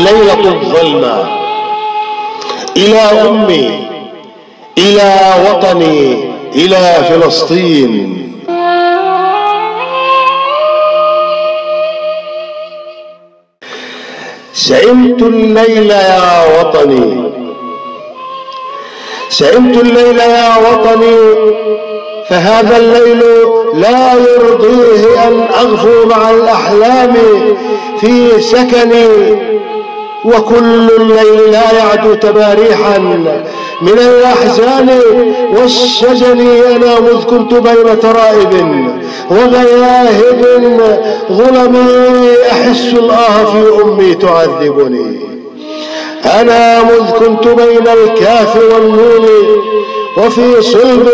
الليلة الظلمة إلى أمي، إلى وطني، إلى فلسطين. سئمت الليل يا وطني، سئمت الليل يا وطني، فهذا الليل لا يرضيه أن أغفو مع الأحلام في سكني، وكل الليل لا يعدو تباريحا من الأحزان والشجن. أنا مذ كنت بين ترائب وغياهب ظلمي أحس الآه في أمي تعذبني. أنا مذ كنت بين الكاف والنون وفي صلب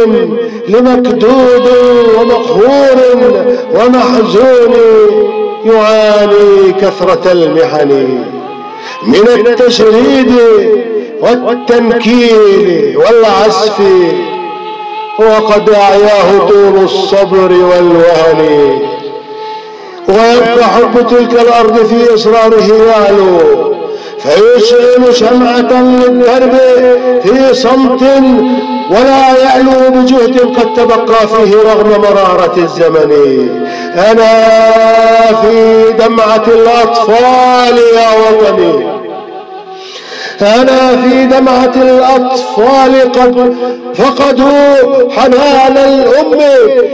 لمكدود ومقهور ومحزون، يعاني كثرة المحن من التشريد والتنكيل والعسف، وقد أعياه طول الصبر والوهن. ويبقى حب تلك الأرض في إصراره يعلو، فيشعل شمعة للدرب في صمت ولا يعلو بجهد قد تبقى فيه رغم مرارة الزمن. أنا في دمعة الأطفال يا وطني، أنا في دمعة الأطفال قد فقدوا حنان الأم،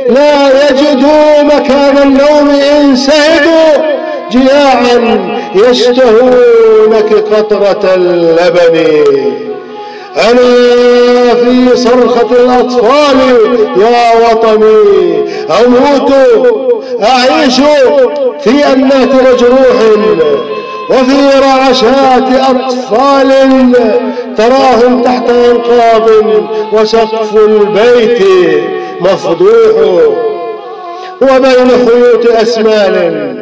لا يجدوا مكان النوم إن سهدوا جياعا يشتهونك قطرة اللبن. أنا في صرخة الأطفال يا وطني، أموت أعيش في أنات مجروح وفي رعشات أطفال تراهم تحت أنقاض وسقف البيت مفضوح، وبين خيوط أسمال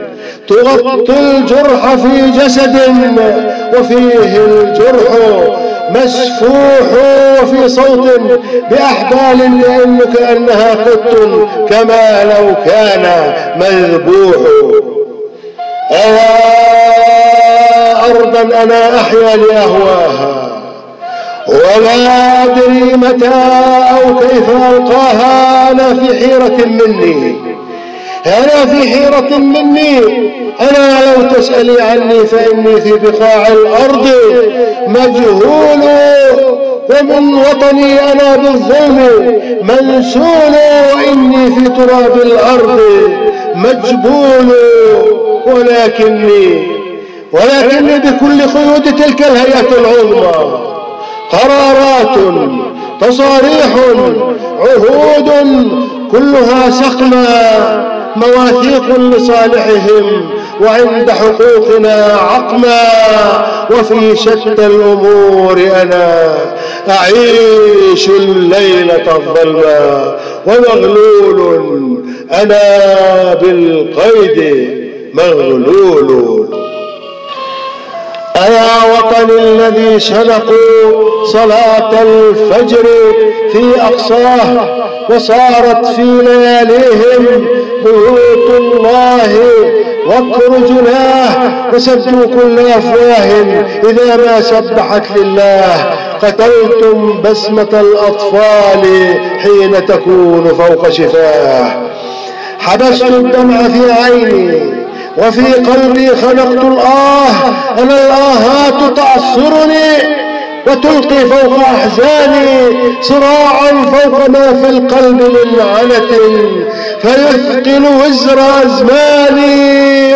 تغطي الجرح في جسد وفيه الجرح مسفوح، وفي صوت بأحبال لأن كأنها قط كما لو كان مذبوح. أرضا أنا أحيا لأهواها ولا أدري متى أو كيف ألقاها. أنا في حيرة مني، أنا في حيرة مني. أنا لو تسألي عني فإني في بقاع الأرض مجهول، ومن وطني أنا بالظلم منسول، وإني في تراب الأرض مجبول. ولكني بكل خيوط تلك الهيئة العظمى قرارات، تصاريح، عهود كلها سقما، مواثيق لصالحهم وعند حقوقنا عقما. وفي شتى الأمور أنا أعيش الليلة الظلمى، ومغلول أنا بالقيد مغلول. أيا وطن الذي شنقوا صلاة الفجر في أقصاه، وصارت في لياليهم بيوت الله وكر جناه، وسدوا كل أفواه إذا ما سبحت لله. قتلتم بسمة الأطفال حين تكون فوق شفاه، حبست الدمع في عيني وفي قلبي خنقت الآه. أنا الآهات تعصرني وتلقي فوق أحزاني صراعا فوق ما في القلب من عنة، فيثقل وزر أزماني.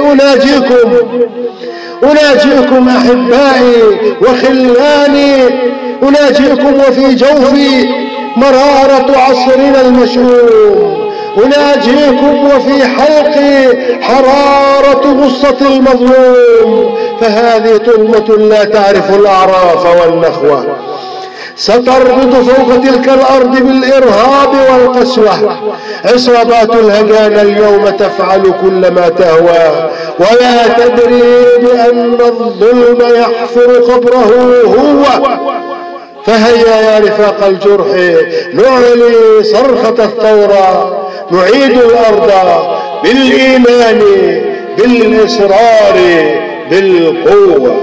أناجيكم أحبائي وخلاني، أناجيكم وفي جوفي مرارة عصرنا المشؤوم، أناجيكم وفي حلقي حرارة غصة المظلوم. فهذه طلمة لا تعرف الأعراف والنخوة، ستربط فوق تلك الأرض بالإرهاب والقسوة. عصابات الهجان اليوم تفعل كل ما تهوى، ولا تدري بأن الظلم يحفر قبره هو. فهيا يا رفاق الجرح نعلي صرخة الثورة، نعيد الأرض بالإيمان بالإصرار بالقوة.